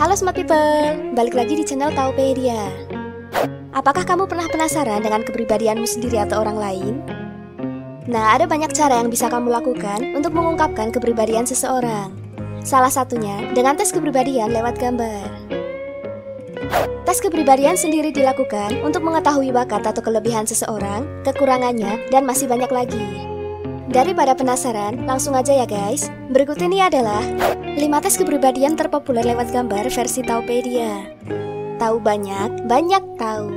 Halo Smart People, balik lagi di channel Taupedia. Apakah kamu pernah penasaran dengan kepribadianmu sendiri atau orang lain? Nah, ada banyak cara yang bisa kamu lakukan untuk mengungkapkan kepribadian seseorang. Salah satunya dengan tes kepribadian lewat gambar. Tes kepribadian sendiri dilakukan untuk mengetahui bakat atau kelebihan seseorang, kekurangannya, dan masih banyak lagi. Daripada penasaran, langsung aja ya guys. Berikut ini adalah 5 tes kepribadian terpopuler lewat gambar versi Taupedia. Tahu banyak, banyak tahu.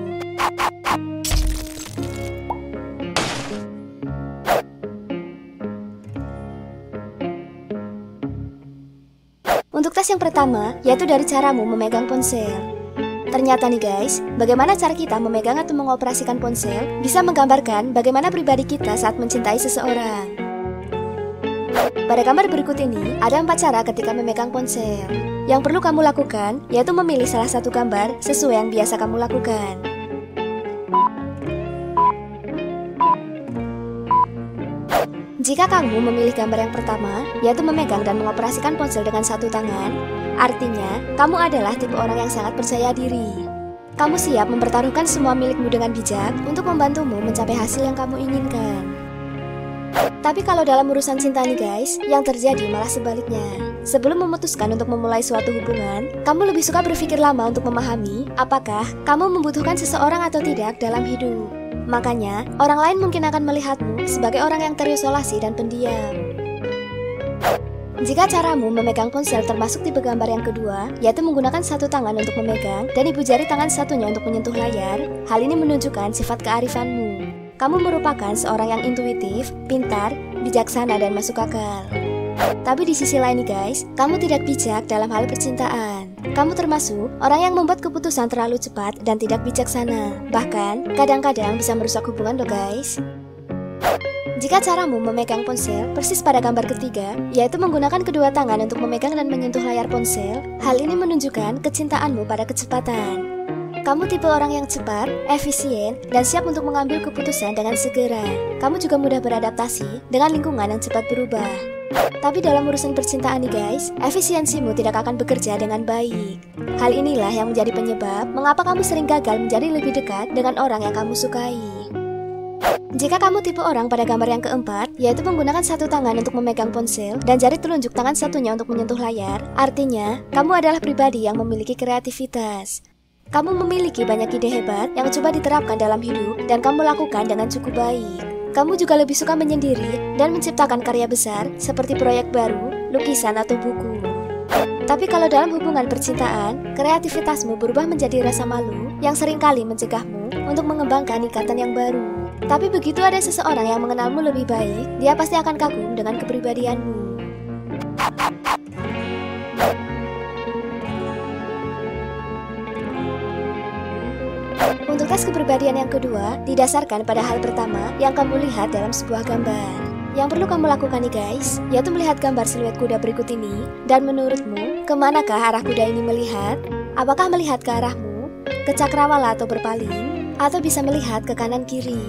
Untuk tes yang pertama, yaitu dari caramu memegang ponsel. Ternyata nih guys, bagaimana cara kita memegang atau mengoperasikan ponsel bisa menggambarkan bagaimana pribadi kita saat mencintai seseorang. Pada gambar berikut ini, ada 4 cara ketika memegang ponsel. Yang perlu kamu lakukan, yaitu memilih salah satu gambar sesuai yang biasa kamu lakukan. Jika kamu memilih gambar yang pertama, yaitu memegang dan mengoperasikan ponsel dengan satu tangan, artinya kamu adalah tipe orang yang sangat percaya diri. Kamu siap mempertaruhkan semua milikmu dengan bijak untuk membantumu mencapai hasil yang kamu inginkan. Tapi kalau dalam urusan cinta nih guys, yang terjadi malah sebaliknya. Sebelum memutuskan untuk memulai suatu hubungan, kamu lebih suka berpikir lama untuk memahami apakah kamu membutuhkan seseorang atau tidak dalam hidup. Makanya, orang lain mungkin akan melihatmu sebagai orang yang terisolasi dan pendiam. Jika caramu memegang ponsel termasuk tipe gambar yang kedua, yaitu menggunakan satu tangan untuk memegang dan ibu jari tangan satunya untuk menyentuh layar, hal ini menunjukkan sifat kearifanmu. Kamu merupakan seorang yang intuitif, pintar, bijaksana, dan masuk akal. Tapi di sisi lain nih guys, kamu tidak bijak dalam hal percintaan. Kamu termasuk orang yang membuat keputusan terlalu cepat dan tidak bijaksana. Bahkan, kadang-kadang bisa merusak hubungan loh guys. Jika caramu memegang ponsel persis pada gambar ketiga, yaitu menggunakan kedua tangan untuk memegang dan menyentuh layar ponsel, hal ini menunjukkan kecintaanmu pada kecepatan. Kamu tipe orang yang cepat, efisien, dan siap untuk mengambil keputusan dengan segera. Kamu juga mudah beradaptasi dengan lingkungan yang cepat berubah. Tapi dalam urusan percintaan nih guys, efisiensimu tidak akan bekerja dengan baik. Hal inilah yang menjadi penyebab mengapa kamu sering gagal menjadi lebih dekat dengan orang yang kamu sukai. Jika kamu tipe orang pada gambar yang keempat, yaitu menggunakan satu tangan untuk memegang ponsel dan jari telunjuk tangan satunya untuk menyentuh layar, artinya kamu adalah pribadi yang memiliki kreativitas. Kamu memiliki banyak ide hebat yang coba diterapkan dalam hidup dan kamu lakukan dengan cukup baik. Kamu juga lebih suka menyendiri dan menciptakan karya besar seperti proyek baru, lukisan, atau buku. Tapi kalau dalam hubungan percintaan, kreativitasmu berubah menjadi rasa malu yang seringkali mencegahmu untuk mengembangkan ikatan yang baru. Tapi begitu ada seseorang yang mengenalmu lebih baik, dia pasti akan kagum dengan kepribadianmu. Untuk tes kepribadian yang kedua, didasarkan pada hal pertama yang kamu lihat dalam sebuah gambar. Yang perlu kamu lakukan nih guys, yaitu melihat gambar siluet kuda berikut ini, dan menurutmu, kemanakah arah kuda ini melihat? Apakah melihat ke arahmu, ke cakrawala atau berpaling, atau bisa melihat ke kanan kiri?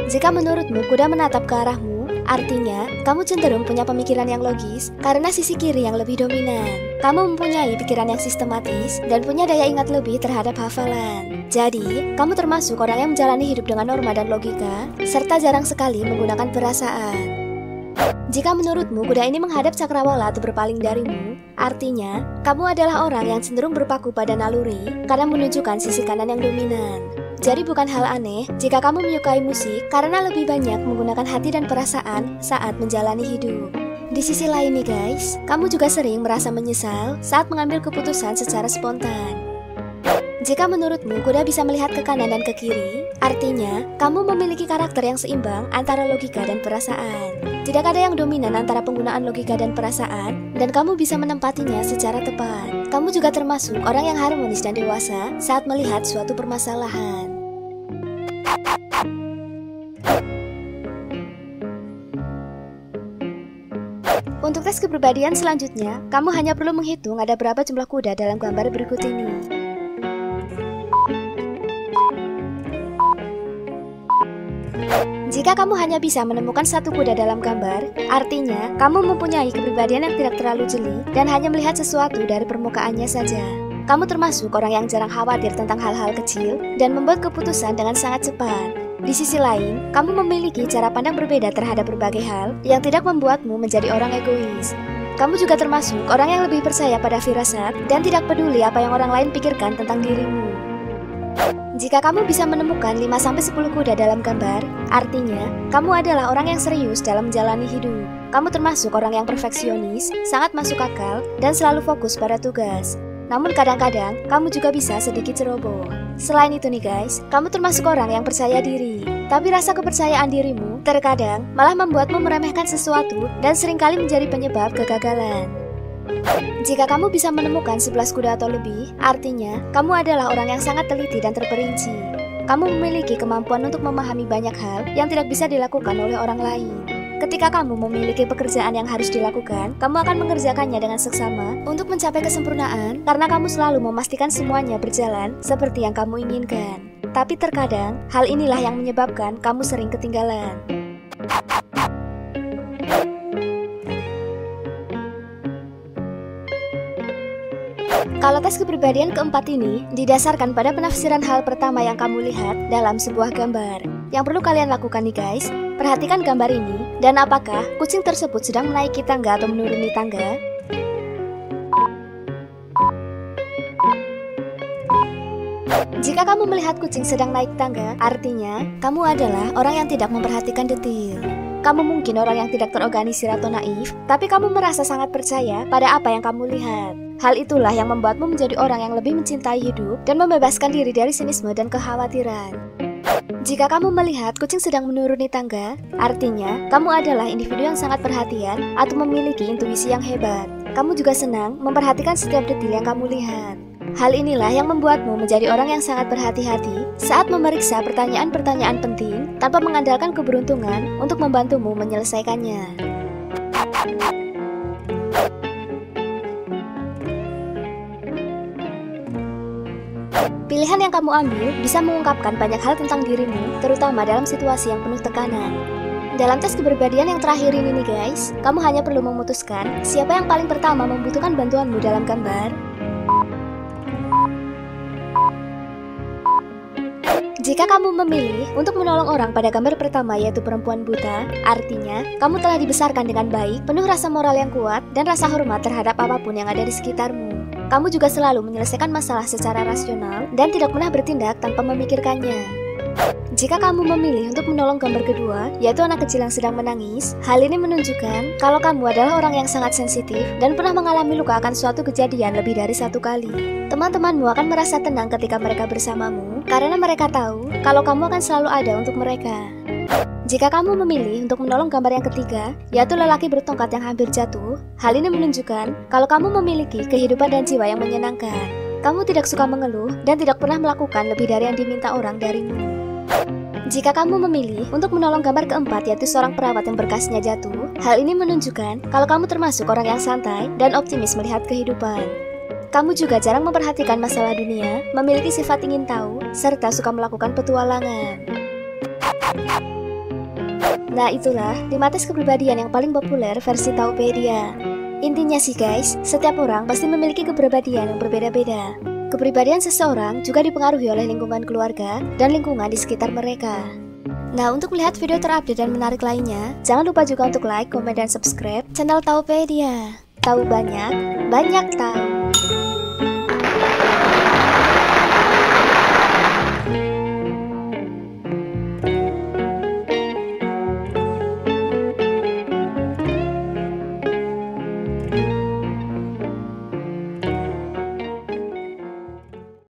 Jika menurutmu kuda menatap ke arahmu, artinya kamu cenderung punya pemikiran yang logis karena sisi kiri yang lebih dominan. Kamu mempunyai pikiran yang sistematis dan punya daya ingat lebih terhadap hafalan. Jadi, kamu termasuk orang yang menjalani hidup dengan norma dan logika, serta jarang sekali menggunakan perasaan. Jika menurutmu kuda ini menghadap cakrawala atau berpaling darimu, artinya kamu adalah orang yang cenderung berpaku pada naluri karena menunjukkan sisi kanan yang dominan. Jadi bukan hal aneh jika kamu menyukai musik karena lebih banyak menggunakan hati dan perasaan saat menjalani hidup. Di sisi lain nih guys, kamu juga sering merasa menyesal saat mengambil keputusan secara spontan. Jika menurutmu kuda bisa melihat ke kanan dan ke kiri, artinya kamu memiliki karakter yang seimbang antara logika dan perasaan. Tidak ada yang dominan antara penggunaan logika dan perasaan, dan kamu bisa menempatinya secara tepat. Kamu juga termasuk orang yang harmonis dan dewasa saat melihat suatu permasalahan. Untuk tes kepribadian selanjutnya, kamu hanya perlu menghitung ada berapa jumlah kuda dalam gambar berikut ini. Jika kamu hanya bisa menemukan satu kuda dalam gambar, artinya kamu mempunyai kepribadian yang tidak terlalu jeli dan hanya melihat sesuatu dari permukaannya saja. Kamu termasuk orang yang jarang khawatir tentang hal-hal kecil dan membuat keputusan dengan sangat cepat. Di sisi lain, kamu memiliki cara pandang berbeda terhadap berbagai hal yang tidak membuatmu menjadi orang egois. Kamu juga termasuk orang yang lebih percaya pada firasat dan tidak peduli apa yang orang lain pikirkan tentang dirimu. Jika kamu bisa menemukan 5-10 kuda dalam gambar, artinya kamu adalah orang yang serius dalam menjalani hidup. Kamu termasuk orang yang perfeksionis, sangat masuk akal, dan selalu fokus pada tugas. Namun kadang-kadang, kamu juga bisa sedikit ceroboh. Selain itu nih guys, kamu termasuk orang yang percaya diri. Tapi rasa kepercayaan dirimu terkadang malah membuatmu meremehkan sesuatu dan seringkali menjadi penyebab kegagalan. Jika kamu bisa menemukan 11 kuda atau lebih, artinya kamu adalah orang yang sangat teliti dan terperinci. Kamu memiliki kemampuan untuk memahami banyak hal yang tidak bisa dilakukan oleh orang lain. Ketika kamu memiliki pekerjaan yang harus dilakukan, kamu akan mengerjakannya dengan seksama untuk mencapai kesempurnaan karena kamu selalu memastikan semuanya berjalan seperti yang kamu inginkan. Tapi terkadang, hal inilah yang menyebabkan kamu sering ketinggalan. Kalau tes kepribadian keempat ini didasarkan pada penafsiran hal pertama yang kamu lihat dalam sebuah gambar. Yang perlu kalian lakukan nih guys, perhatikan gambar ini dan apakah kucing tersebut sedang menaiki tangga atau menuruni tangga. Jika kamu melihat kucing sedang naik tangga, artinya kamu adalah orang yang tidak memperhatikan detail. Kamu mungkin orang yang tidak terorganisir atau naif, tapi kamu merasa sangat percaya pada apa yang kamu lihat. Hal itulah yang membuatmu menjadi orang yang lebih mencintai hidup dan membebaskan diri dari sinisme dan kekhawatiran. Jika kamu melihat kucing sedang menuruni tangga, artinya kamu adalah individu yang sangat perhatian atau memiliki intuisi yang hebat. Kamu juga senang memperhatikan setiap detail yang kamu lihat. Hal inilah yang membuatmu menjadi orang yang sangat berhati-hati saat memeriksa pertanyaan-pertanyaan penting tanpa mengandalkan keberuntungan untuk membantumu menyelesaikannya. Pilihan yang kamu ambil bisa mengungkapkan banyak hal tentang dirimu, terutama dalam situasi yang penuh tekanan. Dalam tes kepribadian yang terakhir ini nih guys, kamu hanya perlu memutuskan siapa yang paling pertama membutuhkan bantuanmu dalam gambar. Jika kamu memilih untuk menolong orang pada gambar pertama yaitu perempuan buta, artinya kamu telah dibesarkan dengan baik, penuh rasa moral yang kuat, dan rasa hormat terhadap apapun yang ada di sekitarmu. Kamu juga selalu menyelesaikan masalah secara rasional dan tidak pernah bertindak tanpa memikirkannya. Jika kamu memilih untuk menolong gambar kedua, yaitu anak kecil yang sedang menangis, hal ini menunjukkan kalau kamu adalah orang yang sangat sensitif dan pernah mengalami luka akan suatu kejadian lebih dari satu kali. Teman-temanmu akan merasa tenang ketika mereka bersamamu, karena mereka tahu kalau kamu akan selalu ada untuk mereka. Jika kamu memilih untuk menolong gambar yang ketiga, yaitu lelaki bertongkat yang hampir jatuh, hal ini menunjukkan kalau kamu memiliki kehidupan dan jiwa yang menyenangkan. Kamu tidak suka mengeluh dan tidak pernah melakukan lebih dari yang diminta orang darimu. Jika kamu memilih untuk menolong gambar keempat yaitu seorang perawat yang berkasnya jatuh, hal ini menunjukkan kalau kamu termasuk orang yang santai dan optimis melihat kehidupan. Kamu juga jarang memperhatikan masalah dunia, memiliki sifat ingin tahu, serta suka melakukan petualangan. Nah itulah 5 tes kepribadian yang paling populer versi Taupedia. Intinya sih guys, setiap orang pasti memiliki kepribadian yang berbeda-beda. Kepribadian seseorang juga dipengaruhi oleh lingkungan keluarga dan lingkungan di sekitar mereka. Nah untuk melihat video terupdate dan menarik lainnya, jangan lupa juga untuk like, komen, dan subscribe channel Taupedia. Tahu banyak, banyak tahu.